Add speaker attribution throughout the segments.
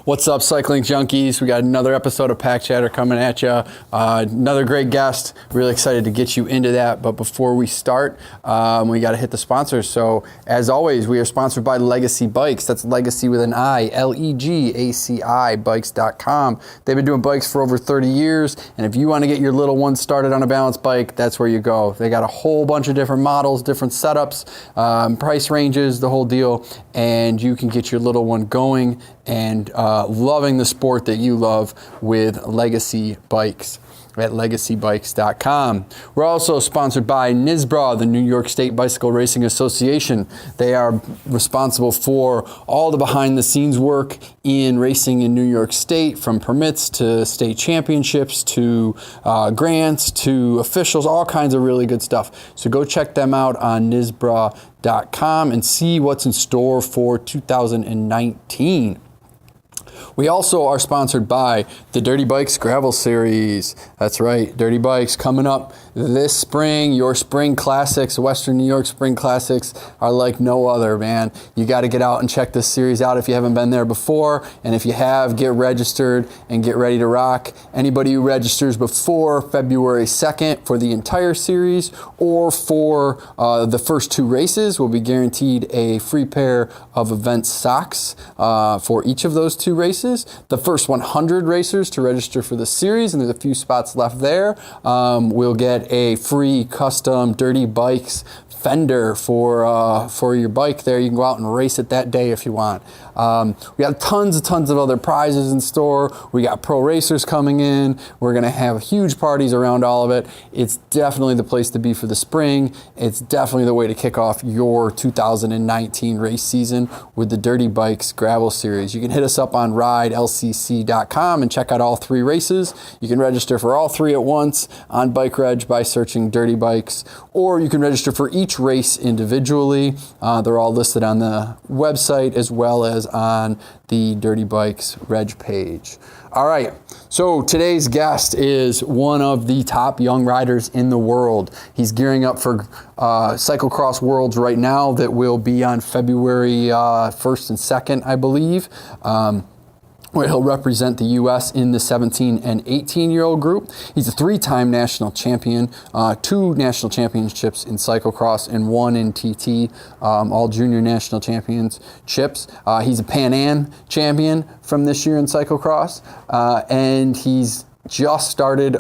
Speaker 1: What's up, cycling junkies? We got another episode of Pack Chatter coming at you. Another great guest. Really excited to get you into that. But before we start, we got to hit the sponsors. So as always, we are sponsored by Legacy Bikes. That's Legacy with an I, Legaci, bikes.com. They've been doing bikes for over 30 years. And if you want to get your little one started on a balance bike, that's where you go. They got a whole bunch of different models, different setups, price ranges, the whole deal. And you can get your little one going and loving the sport that you love with Legacy Bikes at legacybikes.com. We're also sponsored by NYSBRA, the New York State Bicycle Racing Association. They are responsible for all the behind the scenes work in racing in New York State, from permits to state championships to grants to officials, all kinds of really good stuff. So go check them out on NYSBRA.com and see what's in store for 2019. We also are sponsored by the Dirty Bikes Gravel Series. That's right, Dirty Bikes coming up this spring. Your spring classics, Western New York spring classics, are like no other, man. You got to get out and check this series out if you haven't been there before. And if you have, get registered and get ready to rock. Anybody who registers before February 2nd for the entire series or for the first two races will be guaranteed a free pair of event socks for each of those two races. The first 100 racers to register for the series, and there's a few spots left there, will get a free custom Dirty Bikes fender for your bike there. You can go out and race it that day if you want. We got tons of other prizes in store. We got pro racers coming in. We're going to have huge parties around all of it. It's definitely the place to be for the spring. It's definitely the way to kick off your 2019 race season with the Dirty Bikes Gravel Series. You can hit us up on ridelcc.com and check out all three races. You can register for all three at once on Bike Reg by searching Dirty Bikes, or you can register for each race individually. They're all listed on the website as well as on the Dirty Bikes Reg page. All right, so today's guest is one of the top young riders in the world. He's gearing up for Cyclocross Worlds right now that will be on February 1st and 2nd, I believe. Where he'll represent the U.S. in the 17 and 18-year-old group. He's a three-time national champion, 2 national championships in cyclocross and 1 in TT, all junior national championships. He's a Pan Am champion from this year in cyclocross, and he's just started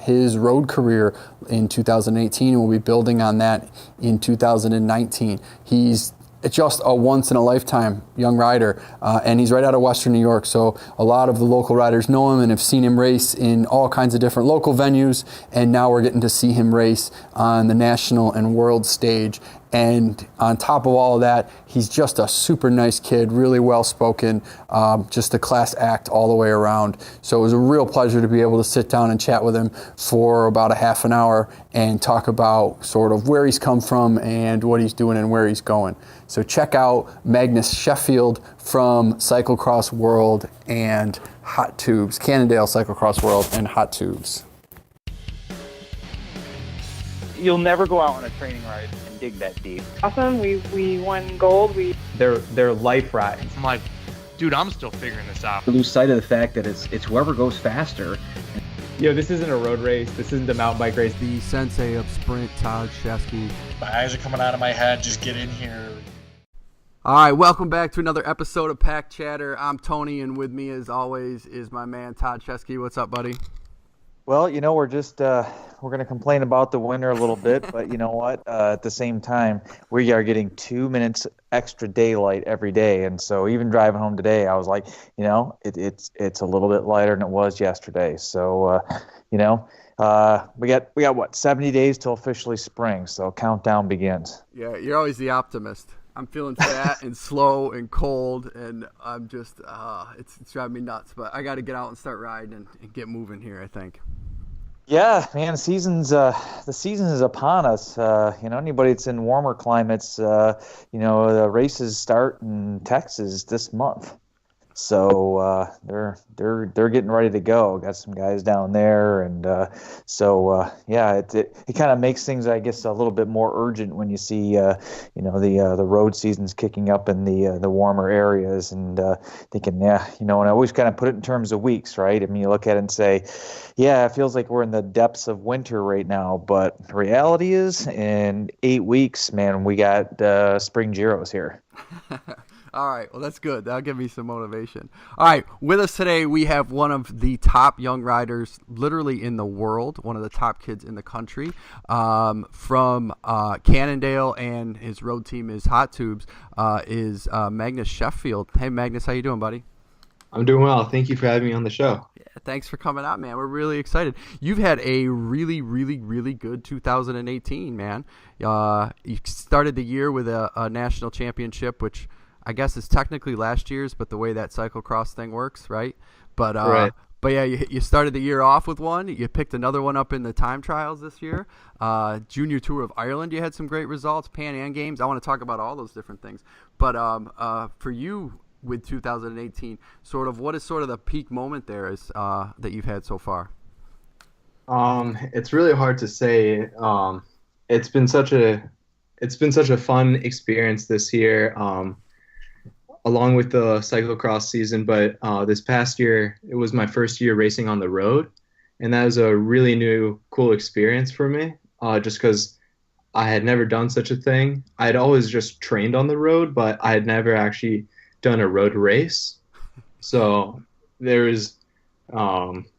Speaker 1: his road career in 2018 and will be building on that in 2019. He's just a once-in-a-lifetime young rider, and he's right out of Western New York, so a lot of the local riders know him and have seen him race in all kinds of different local venues, and now we're getting to see him race on the national and world stage. And on top of all of that, he's just a super nice kid, really well-spoken, just a class act all the way around. So it was a real pleasure to be able to sit down and chat with him for about a half an hour and talk about sort of where he's come from and what he's doing and where he's going. So check out Magnus Sheffield from Cyclocross World and Hot Tubes, Cannondale Cyclocross World and Hot Tubes.
Speaker 2: You'll never go out on a training ride and dig that deep.
Speaker 3: Awesome. We won gold.
Speaker 2: They're life rides.
Speaker 4: I'm like, dude, I'm still figuring this out.
Speaker 5: Lose sight of the fact that it's whoever goes faster.
Speaker 6: This isn't a road race. This isn't a mountain bike race.
Speaker 1: The sensei of sprint, Todd Shesky.
Speaker 7: My eyes are coming out of my head. Just get in here.
Speaker 1: All right, welcome back to another episode of Pack Chatter. I'm Tony, and with me, as always, is my man Todd Shesky. What's up, buddy?
Speaker 2: Well, we're just we're going to complain about the winter a little bit, but you know what? At the same time, we are getting 2 minutes extra daylight every day, and so even driving home today, I was like, it's a little bit lighter than it was yesterday. So, we got what, 70 days till officially spring, so countdown begins.
Speaker 1: Yeah, you're always the optimist. I'm feeling fat and slow and cold, and I'm just it's driving me nuts. But I got to get out and start riding and get moving here, I think.
Speaker 2: Yeah, man, the season is upon us. Anybody that's in warmer climates, the races start in Texas this month. So they're getting ready to go. Got some guys down there, and yeah, it kind of makes things, I guess, a little bit more urgent when you see the road season's kicking up in the warmer areas, and thinking, yeah, and I always kind of put it in terms of weeks, right? I mean, you look at it and say, yeah, it feels like we're in the depths of winter right now, but the reality is, in 8 weeks, man, we got spring Giros here.
Speaker 1: All right, well, that's good. That'll give me some motivation. All right, with us today, we have one of the top young riders literally in the world, one of the top kids in the country, from Cannondale, and his road team is Hot Tubes, is Magnus Sheffield. Hey, Magnus, how you doing, buddy?
Speaker 8: I'm doing well. Thank you for having me on the show.
Speaker 1: Yeah, thanks for coming out, man. We're really excited. You've had a really, really, really good 2018, man. You started the year with a national championship, which I guess is technically last year's, but the way that cyclocross thing works, right? But
Speaker 8: right.
Speaker 1: But yeah, you started the year off with one. You picked another one up in the time trials this year. Junior Tour of Ireland, you had some great results. Pan Am Games. I want to talk about all those different things. But for you with 2018, what is sort of the peak moment there is that you've had so far?
Speaker 8: It's really hard to say. It's been such a fun experience this year. Along with the cyclocross season, but this past year, it was my first year racing on the road, and that was a really new, cool experience for me, just because I had never done such a thing. I had always just trained on the road, but I had never actually done a road race. So there was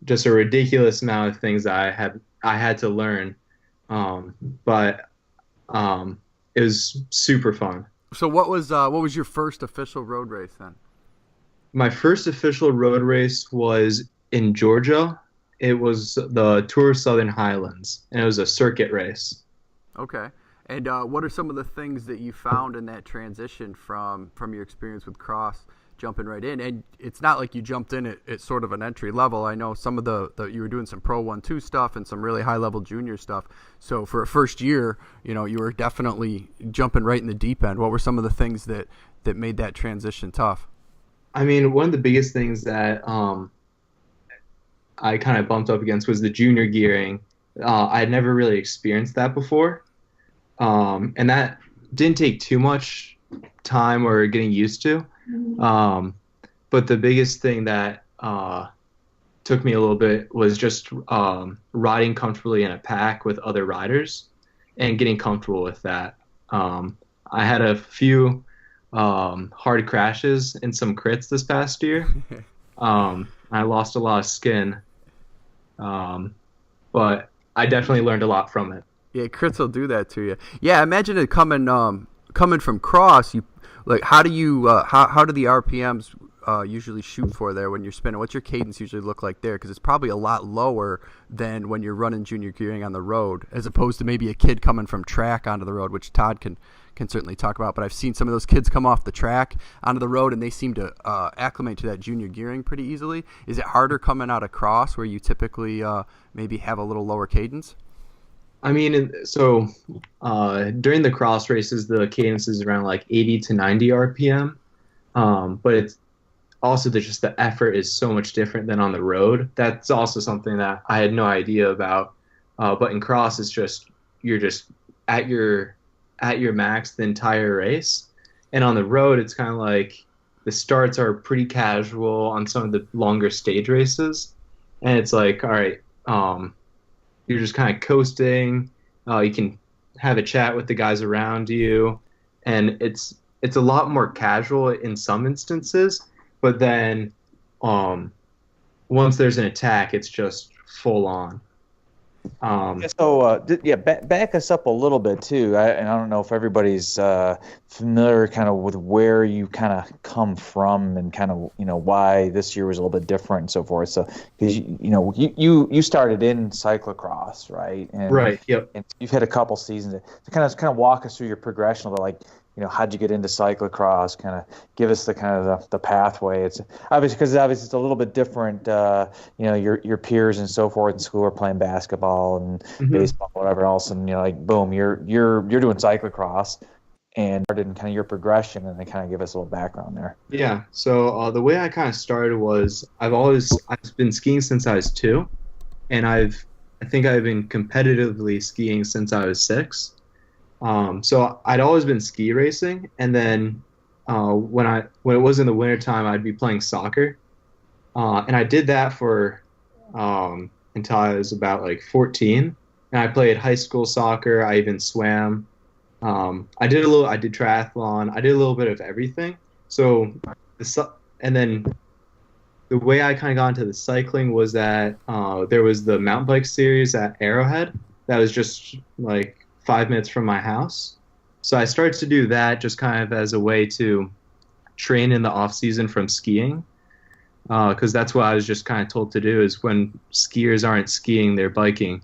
Speaker 8: just a ridiculous amount of things that I had to learn, but it was super fun.
Speaker 1: So what was your first official road race then?
Speaker 8: My first official road race was in Georgia. It was the Tour of Southern Highlands, and it was a circuit race.
Speaker 1: Okay. And what are some of the things that you found in that transition from your experience with cross, jumping right in? And it's not like you jumped in at sort of an entry level. I know some of the you were doing some Pro 1-2 stuff and some really high-level junior stuff. So for a first year, you were definitely jumping right in the deep end. What were some of the things that made that transition tough?
Speaker 8: I mean, one of the biggest things that I kind of bumped up against was the junior gearing. I had never really experienced that before. And that didn't take too much time or getting used to. But the biggest thing that took me a little bit was just riding comfortably in a pack with other riders and getting comfortable with that. I had a few hard crashes and some crits this past year. I lost a lot of skin, but I definitely learned a lot from it.
Speaker 1: Yeah, crits will do that to you. Yeah, imagine it coming from cross. You how do you how do the RPMs usually shoot for there when you're spinning? What's your cadence usually look like there? Because it's probably a lot lower than when you're running junior gearing on the road, as opposed to maybe a kid coming from track onto the road, which Todd can certainly talk about. But I've seen some of those kids come off the track onto the road, and they seem to acclimate to that junior gearing pretty easily. Is it harder coming out of cross, where you typically maybe have a little lower cadence?
Speaker 8: I mean, so during the cross races, the cadence is around like 80 to 90 RPM. But it's also just the effort is so much different than on the road. That's also something that I had no idea about. But in cross, it's just you're just at your max the entire race. And on the road, it's kind of like the starts are pretty casual on some of the longer stage races. And it's like, all right, you're just kind of coasting. You can have a chat with the guys around you, and it's a lot more casual in some instances. But then, once there's an attack, it's just full on.
Speaker 2: Back us up a little bit too. And I don't know if everybody's familiar kind of with where you kind of come from and kind of why this year was a little bit different and so forth. So because you started in cyclocross, right? And,
Speaker 8: right. Yep.
Speaker 2: And you've had a couple seasons to kind of walk us through your progression of how'd you get into cyclocross? Kind of give us the kind of the pathway. It's obviously it's a little bit different. Your peers and so forth in school are playing basketball and baseball, whatever else, and boom, you're doing cyclocross. and kind of your progression, and then kind of give us a little background there.
Speaker 8: Yeah. So the way I kind of started was I've been skiing since I was 2, and I think I've been competitively skiing since I was 6. So I'd always been ski racing, and then when it was in the wintertime, I'd be playing soccer, and I did that for until I was about like 14, and I played high school soccer. I even swam. I did triathlon. I did a little bit of everything. So, and then the way I kind of got into the cycling was that there was the mountain bike series at Arrowhead that was just like 5 minutes from my house. So I started to do that just kind of as a way to train in the off season from skiing, because that's what I was just kind of told to do is when skiers aren't skiing, they're biking.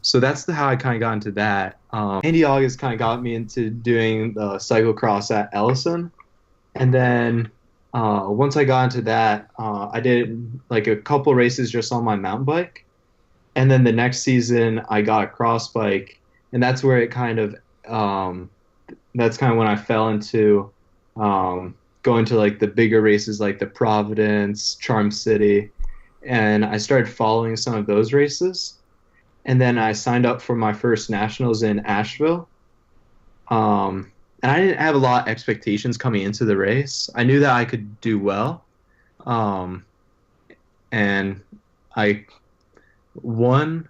Speaker 8: So that's how I kind of got into that. Andy August kind of got me into doing the cyclocross at Ellison. And then once I got into that, I did like a couple races just on my mountain bike. And then the next season I got a cross bike, and that's where it kind of, that's kind of when I fell into going to like the bigger races like the Providence, Charm City. And I started following some of those races. And then I signed up for my first nationals in Asheville. And I didn't have a lot of expectations coming into the race. I knew that I could do well. And I won.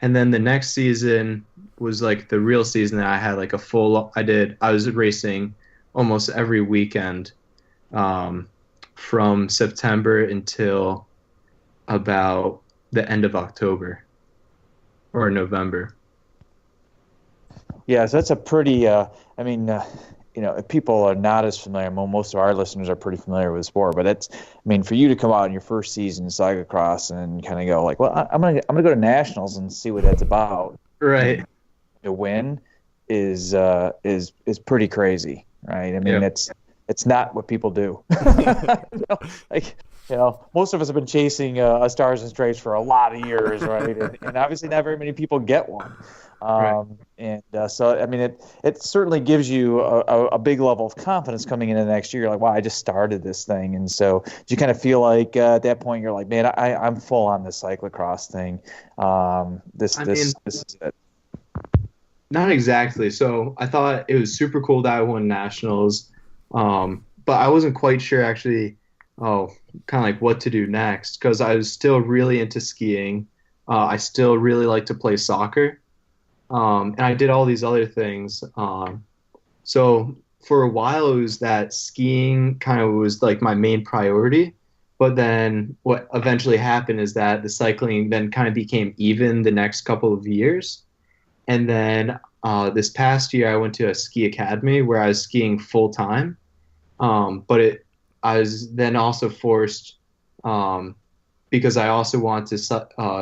Speaker 8: And then the next season was like the real season that I had like I was racing almost every weekend from September until about the end of October. Or November.
Speaker 2: Yeah, so that's a pretty, if people are not as familiar, most of our listeners are pretty familiar with the sport, but for you to come out in your first season in cyclocross and kind of go like, well, I'm gonna go to nationals and see what that's about.
Speaker 8: Right.
Speaker 2: To win is pretty crazy, right? It's not what people do. Most of us have been chasing a Stars and Stripes for a lot of years, right? And obviously not very many people get one.
Speaker 8: Right.
Speaker 2: It certainly gives you a big level of confidence coming into the next year. You're like, wow, I just started this thing. And so do you kind of feel like at that point you're like, man, I'm full on this cyclocross thing. This is it.
Speaker 8: Not exactly. So I thought it was super cool that I won nationals, but I wasn't quite sure actually kind of like what to do next, because I was still really into skiing. I still really like to play soccer. And I did all these other things. So for a while, it was that skiing kind of was like my main priority. But then what eventually happened is that the cycling then kind of became even the next couple of years. And then this past year, I went to a ski academy where I was skiing full time. I was then also forced, because I also wanted to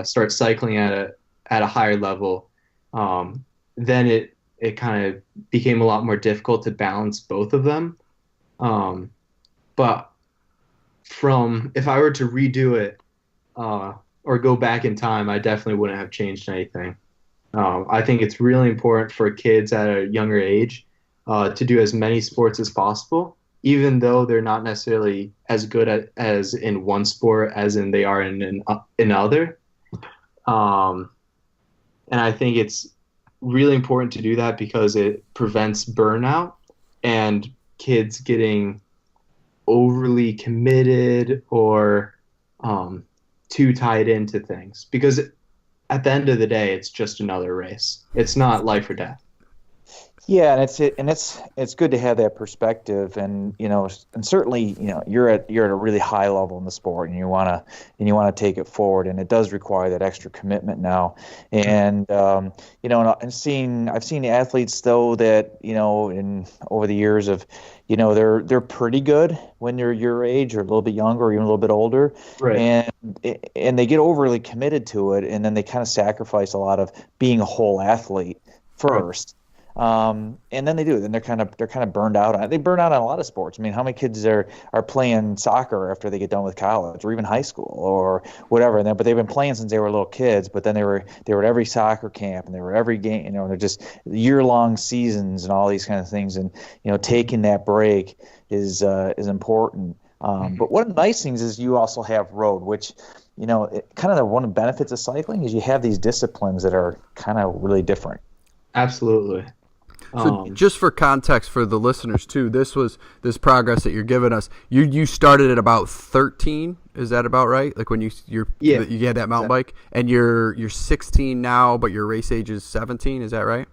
Speaker 8: start cycling at a higher level. Then it kind of became a lot more difficult to balance both of them. But if I were to redo it or go back in time, I definitely wouldn't have changed anything. I think it's really important for kids at a younger age to do as many sports as possible, even though they're not necessarily as good as in one sport as in they are in another. And I think it's really important to do that because it prevents burnout and kids getting overly committed or too tied into things. Because at the end of the day, it's just another race. It's not life or death.
Speaker 2: Yeah, and it's good to have that perspective, and certainly you're at a really high level in the sport, and you want to take it forward, and it does require that extra commitment now. And I've seen athletes though that over the years of they're pretty good when they're your age or a little bit younger or even a little bit older,
Speaker 8: right?
Speaker 2: And they get overly committed to it, and then they kind of sacrifice a lot of being a whole athlete first. And then they do. Then they're kind of burned out on it. They burn out on a lot of sports. I mean, how many kids are playing soccer after they get done with college or even high school or whatever? But they've been playing since they were little kids. But then they were at every soccer camp and they were every game. They're just year-long seasons and all these kind of things. And taking that break is important. But one of the nice things is you also have road, which kind of one of the benefits of cycling is you have these disciplines that are kind of really different.
Speaker 8: Absolutely.
Speaker 1: So just for context for the listeners too, this progress that you're giving us. You started at about 13, is that about right? Like when you had that mountain bike, and you're 16 now, but your race age is 17. Is that right?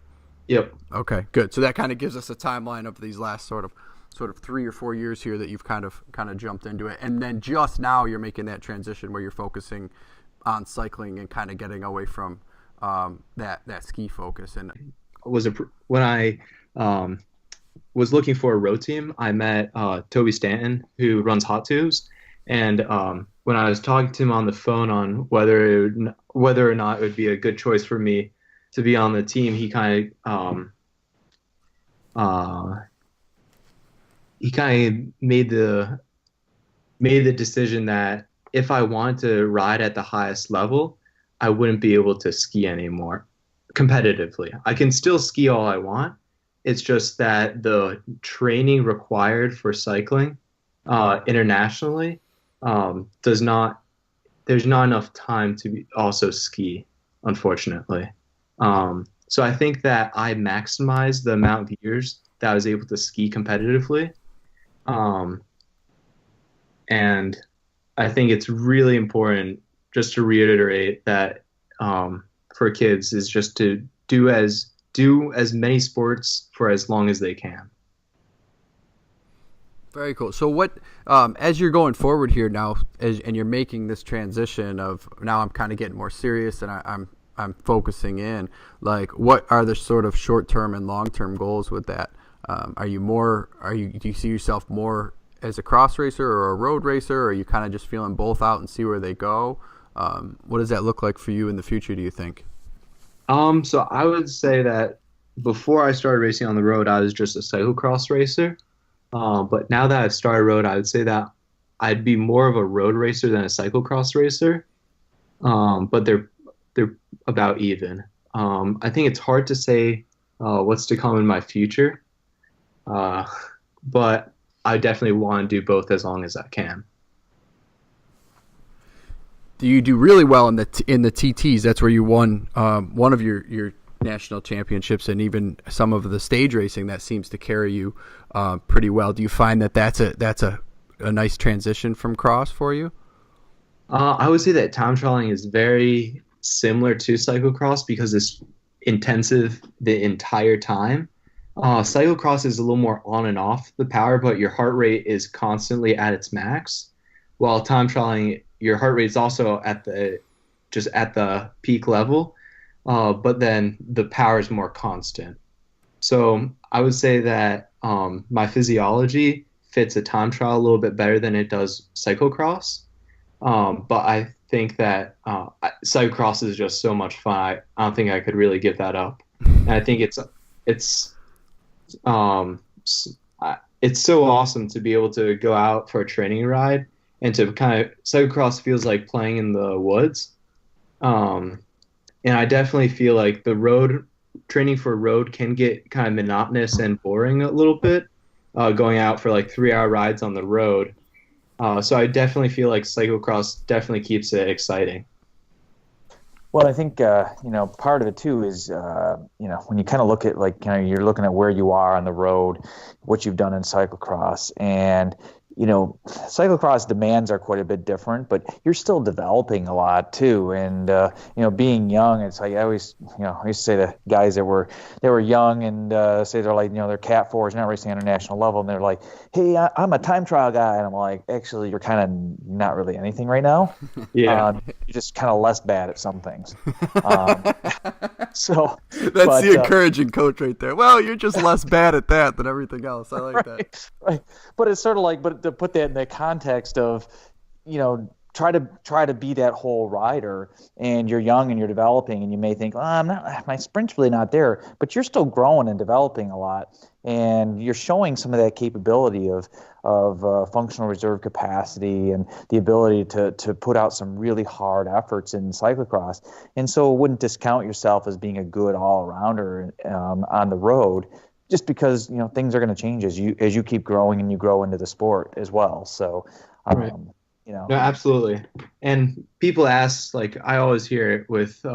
Speaker 8: Yep.
Speaker 1: Okay, good. So that kind of gives us a timeline of these last sort of 3 or 4 years here that you've kind of jumped into it, and then just now you're making that transition where you're focusing on cycling and kind of getting away from that ski focus. And
Speaker 8: when I was looking for a road team, I met Toby Stanton, who runs Hot Tubes, and when I was talking to him on the phone on whether or not it would be a good choice for me to be on the team, he kind of made the decision that if I wanted to ride at the highest level, I wouldn't be able to ski anymore competitively. I can still ski all I want. It's just that the training required for cycling internationally there's not enough time to also ski, unfortunately. So I think that I maximized the amount of years that I was able to ski competitively. And I think it's really important just to reiterate that for kids is just to do as many sports for as long as they can.
Speaker 1: Very cool. So what, as you're going forward here now, and you're making this transition of now I'm kind of getting more serious and I'm focusing in, like what are the sort of short-term and long-term goals with that? Do you see yourself more as a cross racer or a road racer, or are you kind of just feeling both out and see where they go? What does that look like for you in the future, do you think?
Speaker 8: So I would say that before I started racing on the road, I was just a cyclocross racer. But now that I've started road, I would say that I'd be more of a road racer than a cyclocross racer. But they're about even. I think it's hard to say what's to come in my future. But I definitely want to do both as long as I can.
Speaker 1: You do really well in the TTs. That's where you won one of your national championships, and even some of the stage racing that seems to carry you pretty well. Do you find that that's a nice transition from cross for you?
Speaker 8: I would say that time trialing is very similar to cyclocross because it's intensive the entire time. Cyclocross is a little more on and off the power, but your heart rate is constantly at its max. While time trialing, your heart rate is also at the peak level, but then the power is more constant. So I would say that my physiology fits a time trial a little bit better than it does cyclocross. But I think that cyclocross is just so much fun. I don't think I could really give that up. And I think it's so awesome to be able to go out for a training ride and to cyclocross feels like playing in the woods. And I definitely feel like the road training for road can get kind of monotonous and boring a little bit, going out for like 3-hour rides on the road. So I definitely feel like cyclocross definitely keeps it exciting.
Speaker 2: Well, I think, part of it too is, when you kind of look at you're looking at where you are on the road, what you've done in cyclocross, and, cyclocross demands are quite a bit different, but you're still developing a lot too. And, being young, it's like I used to say to guys that were young and say they're like, they're Cat 4s, not racing international level. And they're like, hey, I'm a time trial guy. And I'm like, actually, you're kind of not really anything right now.
Speaker 8: Yeah.
Speaker 2: You're just kind of less bad at some things. So
Speaker 1: that's the encouraging coach right there. Well, you're just less bad at that than everything else. I like that.
Speaker 2: Right. But it's sort of like, but to put that in the context of, try to be that whole rider, and you're young and you're developing, and you may think, I'm not, my sprint's really not there, but you're still growing and developing a lot, and you're showing some of that capability of functional reserve capacity and the ability to put out some really hard efforts in cyclocross. And so wouldn't discount yourself as being a good all-arounder on the road, just because things are going to change as you keep growing and you grow into the sport as well. So
Speaker 8: Right. No, absolutely. And people ask, like, I always hear it with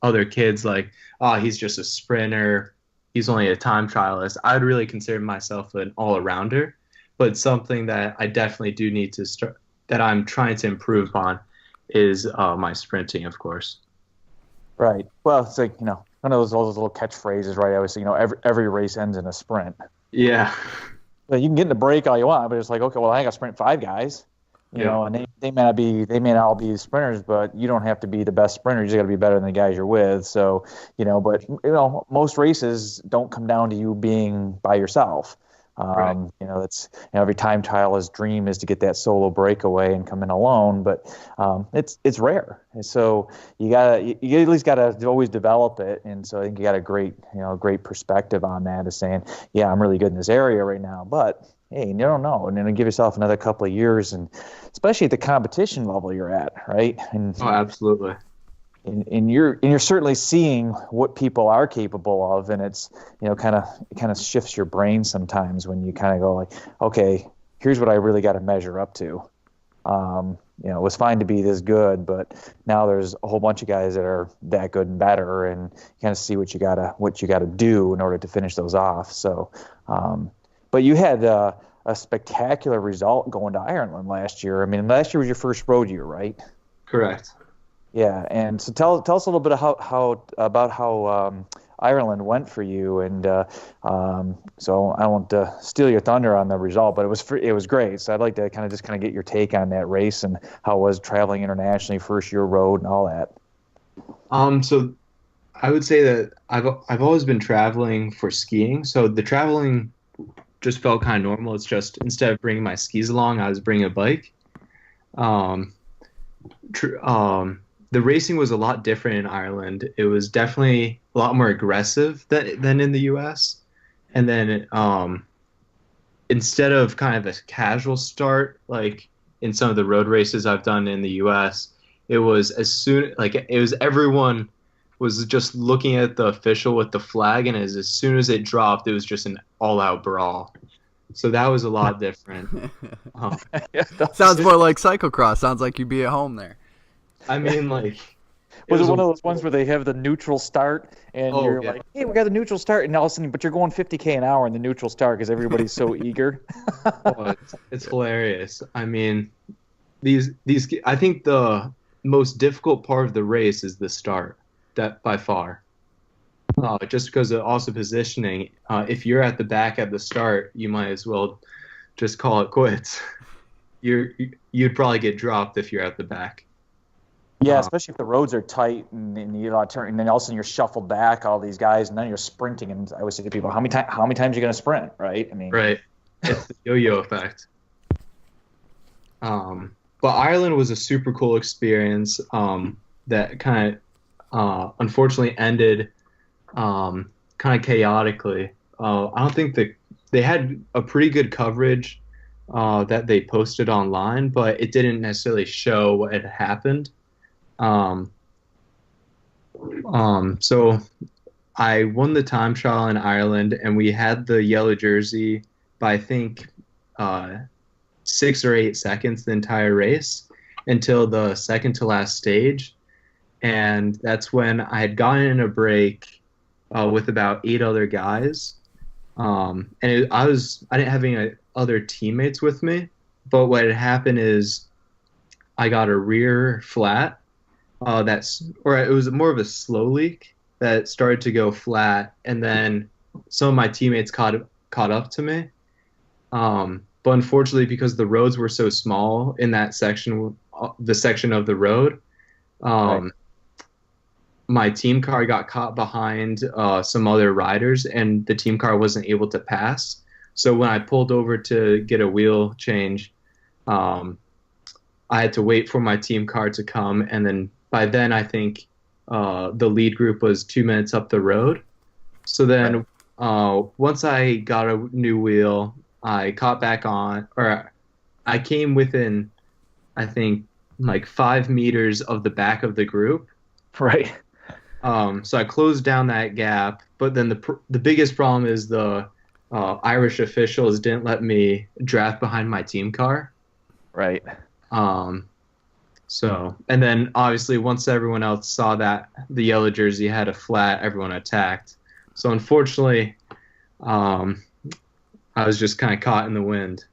Speaker 8: other kids, like, oh, he's just a sprinter, he's only a time trialist. I'd really consider myself an all-arounder, but something that I definitely do need to start, that I'm trying to improve on, is my sprinting, of course.
Speaker 2: Right. Well, it's like, one of those little catchphrases, right? I always say, every race ends in a sprint.
Speaker 8: Yeah.
Speaker 2: But you can get in the break all you want, but it's like, okay, well, I got to sprint 5 guys, and they may not all be sprinters, but you don't have to be the best sprinter. You just got to be better than the guys you're with. So, but most races don't come down to you being by yourself.
Speaker 8: Right.
Speaker 2: It's every time trialist's dream is to get that solo breakaway and come in alone, but it's rare. And so you at least gotta always develop it. And so I think you got a great perspective on that, is saying, yeah, I'm really good in this area right now, but hey, you don't know, and then give yourself another couple of years, and especially at the competition level you're at, right? And
Speaker 8: Oh, absolutely.
Speaker 2: And you're certainly seeing what people are capable of, and it's kind of shifts your brain sometimes when you kind of go like, okay, here's what I really got to measure up to. It was fine to be this good, but now there's a whole bunch of guys that are that good and better, and you kind of see what you gotta do in order to finish those off. So, but you had a spectacular result going to Ireland last year. I mean, last year was your first road year, right?
Speaker 8: Correct.
Speaker 2: Yeah, and so tell us a little bit about how Ireland went for you, and so I won't steal your thunder on the result, but it was great. So I'd like to kind of get your take on that race and how it was traveling internationally, first year road, and all that.
Speaker 8: So I would say that I've always been traveling for skiing, so the traveling just felt kind of normal. It's just, instead of bringing my skis along, I was bringing a bike. The racing was a lot different in Ireland. It was definitely a lot more aggressive than in the U.S. And then instead of kind of a casual start, like in some of the road races I've done in the U.S., it was everyone was just looking at the official with the flag, and as soon as it dropped, it was just an all-out brawl. So that was a lot different.
Speaker 1: Sounds more like cyclocross. Sounds like you'd be at home there.
Speaker 8: I mean, like,
Speaker 2: was it one of those ones where they have the neutral start, and you're like, hey, we got the neutral start, and all of a sudden, but you're going 50K an hour in the neutral start because everybody's so eager?
Speaker 8: It's hilarious. I mean, these I think the most difficult part of the race is the start, that by far. Just because of also positioning. If you're at the back at the start, you might as well just call it quits. You'd probably get dropped if you're at the back.
Speaker 2: Yeah, especially if the roads are tight and you turn, and then all of a sudden you're shuffled back, all these guys, and then you're sprinting. And I always say to people, how many times are you going to sprint, right? I mean,
Speaker 8: right. It's the yo-yo effect. But Ireland was a super cool experience that kind of unfortunately ended kind of chaotically. I don't think they had a pretty good coverage that they posted online, but it didn't necessarily show what had happened. So I won the time trial in Ireland, and we had the yellow jersey by, I think, 6 or 8 seconds the entire race until the second to last stage. And that's when I had gotten in a break with about 8 other guys. I didn't have any other teammates with me, but what had happened is I got a rear flat. It was more of a slow leak that started to go flat, and then some of my teammates caught up to me. But unfortunately, because the roads were so small in that section, the section of the road, right, my team car got caught behind some other riders, and the team car wasn't able to pass. So when I pulled over to get a wheel change, I had to wait for my team car to come, and then by then I think the lead group was 2 minutes up the road. So then once I got a new wheel, I caught back on, or I came within, I think, like 5 meters of the back of the group.
Speaker 2: Right.
Speaker 8: So I closed down that gap, but then the biggest problem is the Irish officials didn't let me draft behind my team car.
Speaker 2: Right.
Speaker 8: So, and then obviously once everyone else saw that the yellow jersey had a flat, everyone attacked. So unfortunately, I was just kind of caught in the wind.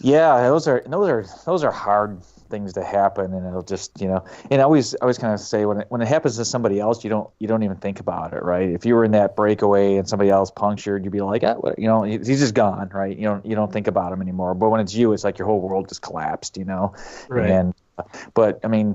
Speaker 2: Yeah, those are hard things to happen, and it'll just, and I always kind of say when it happens to somebody else, you don't even think about it, right? If you were in that breakaway and somebody else punctured, you'd be like, he's just gone, right? You don't think about him anymore. But when it's you, it's like your whole world just collapsed,
Speaker 8: Right.
Speaker 2: And but I mean,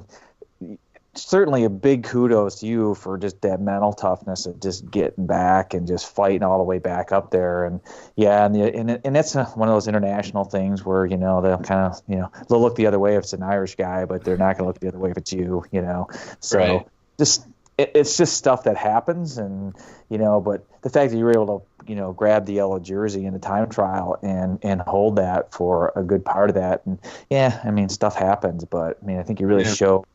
Speaker 2: certainly a big kudos to you for just that mental toughness of just getting back and just fighting all the way back up there. And yeah, and that's one of those international things where they'll kind of they'll look the other way if it's an Irish guy, but they're not going to look the other way if it's you. So
Speaker 8: Right.
Speaker 2: just it's just stuff that happens, and but the fact that you were able to grab the yellow jersey in the time trial and hold that for a good part of that, and yeah, I mean, stuff happens, but I mean, I think you really showed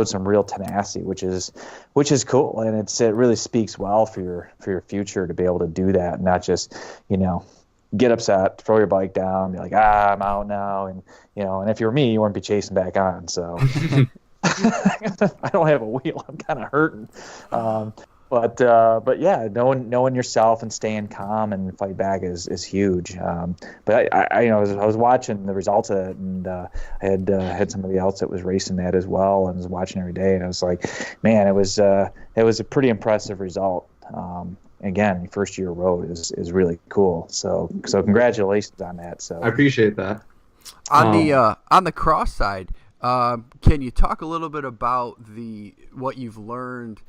Speaker 2: some real tenacity, which is cool, and it really speaks well for your future to be able to do that, and not just get upset, throw your bike down, be like, I'm out now, and and if you're me, you wouldn't be chasing back on. So I don't have a wheel, I'm kind of hurting, but yeah, knowing yourself and staying calm and fight back is huge. But I was watching the results of it, and I had somebody else that was racing that as well, and was watching every day, and I was like, man, it was a pretty impressive result. Again, first year road is really cool. So congratulations on that. So
Speaker 8: I appreciate that.
Speaker 1: On the cross side, can you talk a little bit about what you've learned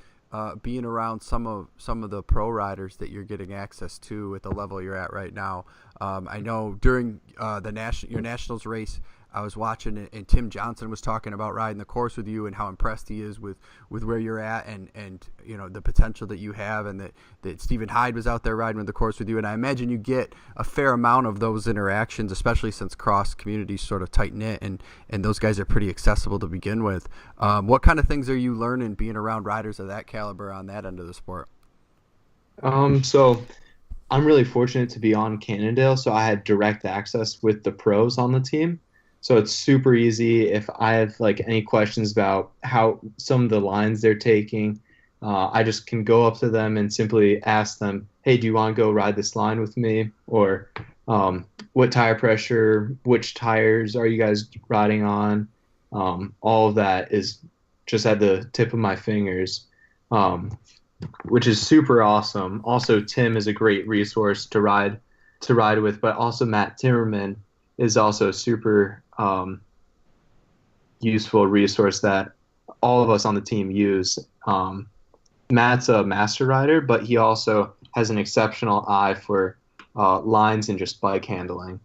Speaker 1: being around some of the pro riders that you're getting access to at the level you're at right now? I know during your nationals race, I was watching it, and Tim Johnson was talking about riding the course with you and how impressed he is with where you're at, and the potential that you have, and that Stephen Hyde was out there riding with the course with you. And I imagine you get a fair amount of those interactions, especially since cross community's sort of tight knit, and those guys are pretty accessible to begin with. What kind of things are you learning being around riders of that caliber on that end of the sport?
Speaker 8: So I'm really fortunate to be on Cannondale, so I had direct access with the pros on the team. So it's super easy. If I have like any questions about how some of the lines they're taking, I just can go up to them and simply ask them, hey, do you want to go ride this line with me? Or what tire pressure, which tires are you guys riding on? All of that is just at the tip of my fingers, which is super awesome. Also, Tim is a great resource to ride with, but also Matt Timmerman is also a super useful resource that all of us on the team use. Matt's a master rider, but he also has an exceptional eye for lines and just bike handling.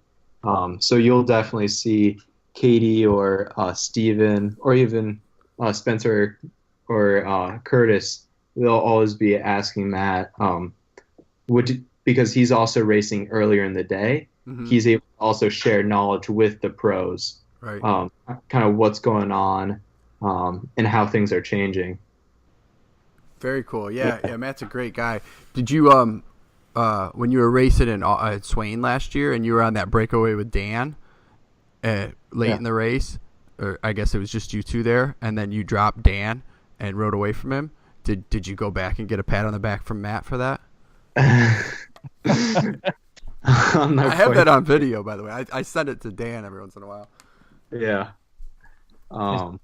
Speaker 8: So you'll definitely see Katie or Steven or even Spencer or Curtis. They'll always be asking Matt, because he's also racing earlier in the day. Mm-hmm. He's able to also share knowledge with the pros,
Speaker 1: right?
Speaker 8: Kind of what's going on and how things are changing.
Speaker 1: Very cool. Yeah, Matt's a great guy. Did you when you were racing at Swain last year and you were on that breakaway with Dan late in the race, or I guess it was just you two there, and then you dropped Dan and rode away from him? Did you go back and get a pat on the back from Matt for that? I have that on video, by the way. I send it to Dan every once in a while.
Speaker 8: Yeah. No,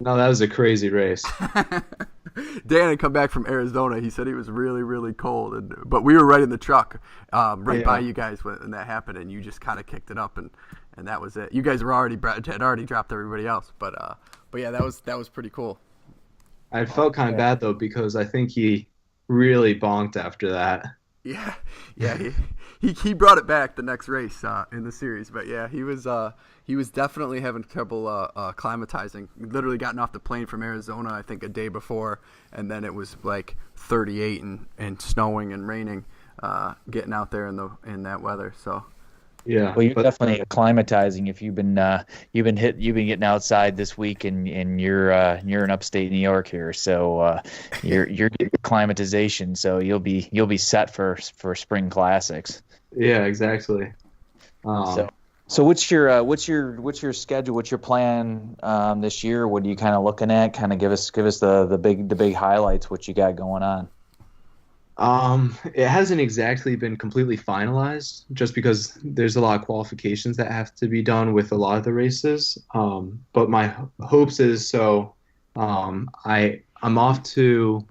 Speaker 8: that was a crazy race.
Speaker 1: Dan had come back from Arizona. He said he was really, really cold, but we were right in the truck, by you guys when that happened, and you just kind of kicked it up, and that was it. You guys had already dropped everybody else, but yeah, that was pretty cool.
Speaker 8: I felt kind of bad though, because I think he really bonked after that.
Speaker 1: Yeah, he brought it back the next race in the series, but yeah, he was definitely having trouble acclimatizing. Literally gotten off the plane from Arizona, I think a day before, and then it was like 38 and snowing and raining, getting out there in that weather. So
Speaker 8: Yeah.
Speaker 2: Well, you're definitely acclimatizing if you've been getting outside this week, and you're in upstate New York here, so you're getting acclimatization, so you'll be set for spring classics.
Speaker 8: Yeah, exactly.
Speaker 2: So what's your schedule? What's your plan this year? What are you kind of looking at? Kind of give us the big highlights. What you got going on?
Speaker 8: It hasn't exactly been completely finalized just because there's a lot of qualifications that have to be done with a lot of the races. But my hopes is I'm off to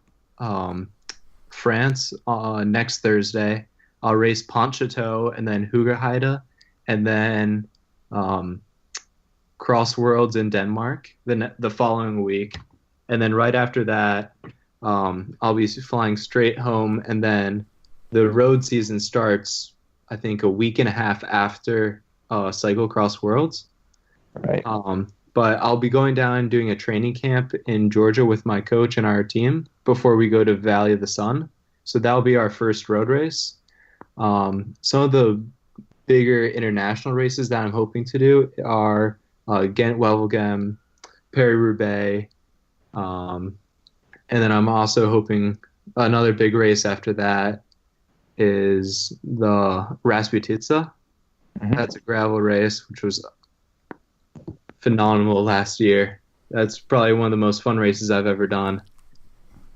Speaker 8: France next Thursday. I'll race Pontchâteau and then Hoogerheide and then Cross Worlds in Denmark the following week. And then right after that, I'll be flying straight home, and then the road season starts, I think, a week and a half after Cyclocross Worlds.
Speaker 2: Right.
Speaker 8: But I'll be going down and doing a training camp in Georgia with my coach and our team before we go to Valley of the Sun. So that'll be our first road race. Some of the bigger international races that I'm hoping to do are Ghent-Wevelgem, Paris-Roubaix, and then I'm also hoping another big race after that is the Rasputitsa.
Speaker 2: Mm-hmm.
Speaker 8: That's a gravel race, which was phenomenal last year. That's probably one of the most fun races I've ever done.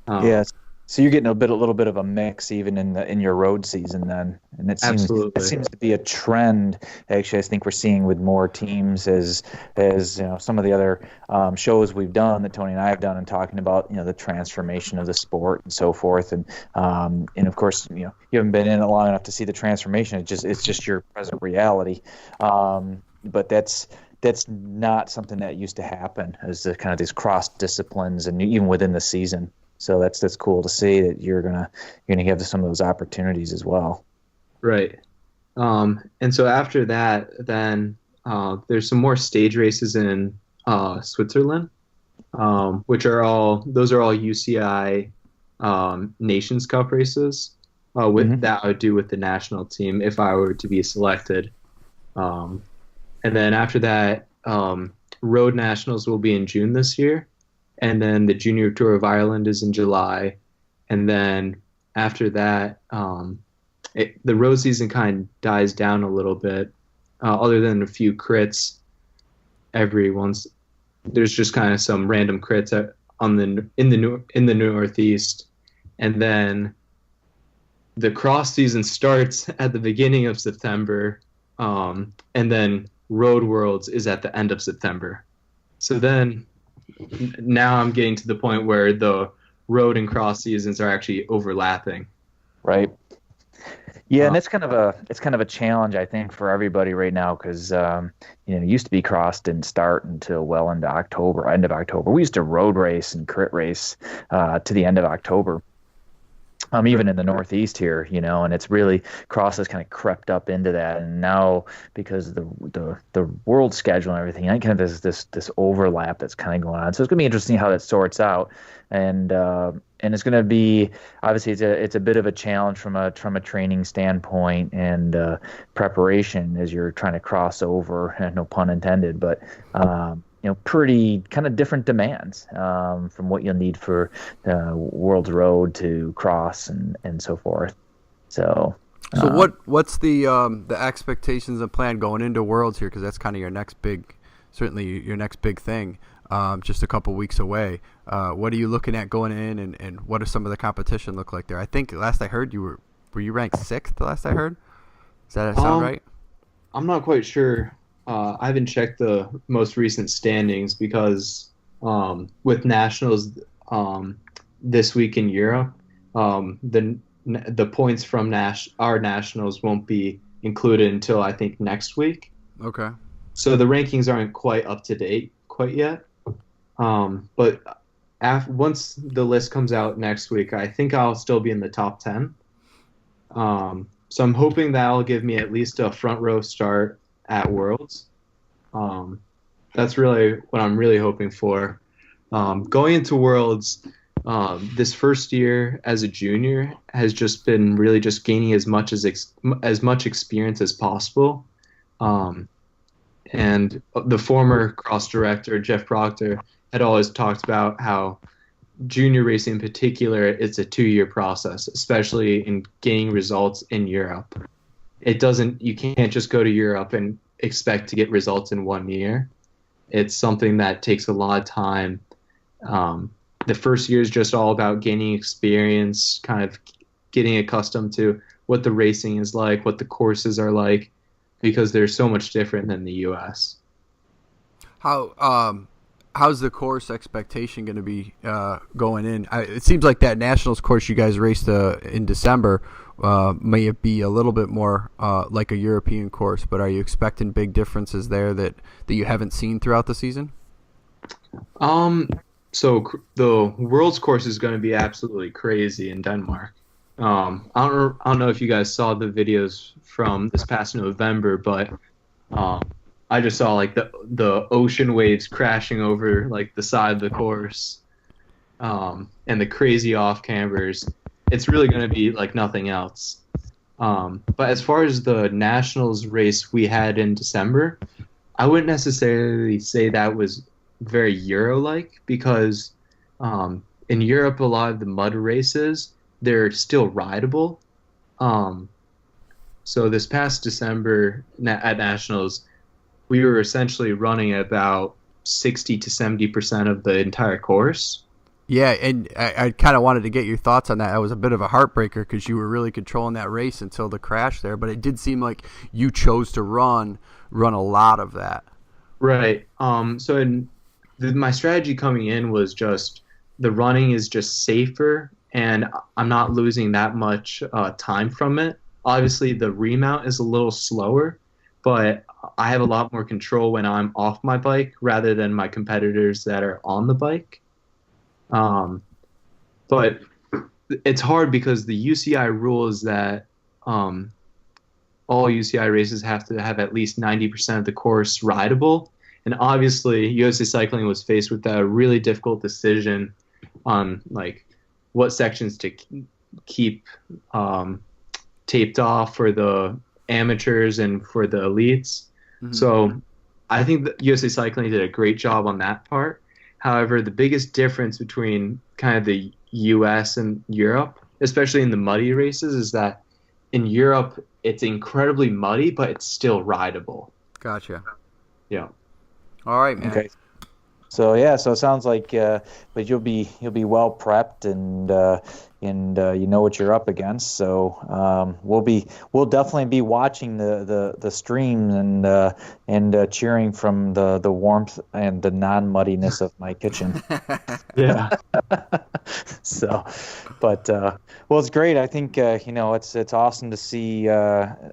Speaker 2: Yes. So you're getting a little bit of a mix even in your road season then, and it seems to be a trend. Actually, I think we're seeing with more teams as some of the other shows we've done that Tony and I have done, and talking about the transformation of the sport and so forth, and of course you haven't been in it long enough to see the transformation. It's just your present reality, but that's not something that used to happen as the kind of these cross disciplines and even within the season. So that's cool to see that you're gonna have some of those opportunities as well.
Speaker 8: Right. And so after that, then there's some more stage races in Switzerland, which are all UCI Nations Cup races. That I would do with the national team if I were to be selected. And then after that, road nationals will be in June this year. And then the Junior Tour of Ireland is in July. And then after that, the road season kind of dies down a little bit, other than a few crits every once. There's just kind of some random crits in the Northeast. And then the cross season starts at the beginning of September, and then Road Worlds is at the end of September. So then now I'm getting to the point where the road and cross seasons are actually overlapping.
Speaker 2: Right. Yeah, and it's kind of a challenge, I think, for everybody right now, because it used to be cross didn't start until well into October, end of October. We used to road race and crit race to the end of October. Even in the Northeast here, and it's really cross has kind of crept up into that, and now because of the world schedule and everything, I kind of there's this overlap that's kind of going on. So it's gonna be interesting how that sorts out, and it's gonna be obviously it's a bit of a challenge from a training standpoint and preparation as you're trying to cross over, no pun intended, but. Pretty kind of different demands from what you'll need for World's Road to cross and so forth. So
Speaker 1: what's the expectations and plan going into Worlds here? Because that's kind of your next big thing, just a couple weeks away. What are you looking at going in, and what does some of the competition look like there? I think last I heard were you ranked 6th? The last I heard, does that sound right?
Speaker 8: I'm not quite sure. I haven't checked the most recent standings because with nationals this week in Europe, the points from our nationals won't be included until I think next week.
Speaker 1: Okay.
Speaker 8: So the rankings aren't quite up to date quite yet. But once the list comes out next week, I think I'll still be in the top 10. So I'm hoping that'll give me at least a front row start at Worlds. That's really what I'm really hoping for. Going into Worlds, this first year as a junior has just been really just gaining as much experience as possible. And the former cross director, Jeff Proctor, had always talked about how junior racing in particular, it's a 2-year process, especially in gaining results in Europe. You can't just go to Europe and expect to get results in 1 year. It's something that takes a lot of time. The first year is just all about gaining experience, kind of getting accustomed to what the racing is like, what the courses are like, because they're so much different than the U.S.
Speaker 1: How's the course expectation going to be going in? It seems like that Nationals course you guys raced in December may be a little bit more like a European course, but are you expecting big differences there that you haven't seen throughout the season?
Speaker 8: So the World's course is going to be absolutely crazy in Denmark. I don't know if you guys saw the videos from this past November, but I just saw like the ocean waves crashing over like the side of the course, and the crazy off cambers. It's really going to be like nothing else. But as far as the Nationals race we had in December, I wouldn't necessarily say that was very Euro-like, because in Europe a lot of the mud races, they're still rideable. So this past December at Nationals, we were essentially running about 60 to 70% of the entire course.
Speaker 1: Yeah, and I kind of wanted to get your thoughts on that. That was a bit of a heartbreaker because you were really controlling that race until the crash there, but it did seem like you chose to run a lot of that.
Speaker 8: Right. My strategy coming in was just the running is just safer, and I'm not losing that much time from it. Obviously, the remount is a little slower, but I have a lot more control when I'm off my bike rather than my competitors that are on the bike. But it's hard because the UCI rule is that all UCI races have to have at least 90% of the course rideable. And obviously, USA Cycling was faced with a really difficult decision on like what sections to keep taped off for the amateurs and for the elites. Mm-hmm. So I think that USA Cycling did a great job on that part. However, the biggest difference between kind of the US and Europe, especially in the muddy races, is that in Europe it's incredibly muddy, but it's still rideable.
Speaker 1: Gotcha.
Speaker 8: Yeah.
Speaker 1: All right, man.
Speaker 2: Okay. So it sounds like, but you'll be well prepped and you know what you're up against. So we'll definitely be watching the stream and cheering from the warmth and the non-muddiness of my kitchen.
Speaker 8: Yeah.
Speaker 2: So, but well, it's great. I think it's awesome to see your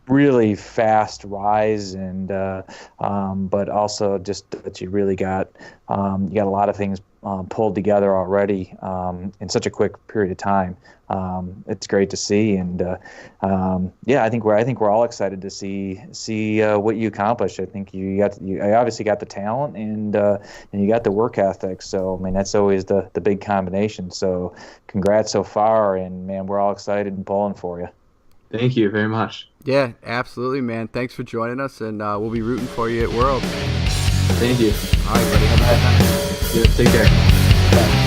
Speaker 2: really fast rise, and but also just that you really got a lot of things pulled together already in such a quick period of time. It's great to see, and I think we're all excited to see what you accomplished. I think you obviously got the talent and you got the work ethic. So I mean that's always the big combination. So congrats so far, and man, we're all excited and pulling for you.
Speaker 8: Thank you very much.
Speaker 1: Yeah, absolutely, man. Thanks for joining us, and we'll be rooting for you at World.
Speaker 8: Thank you.
Speaker 1: All right, buddy. Have a good time.
Speaker 8: Yeah, take care. Bye.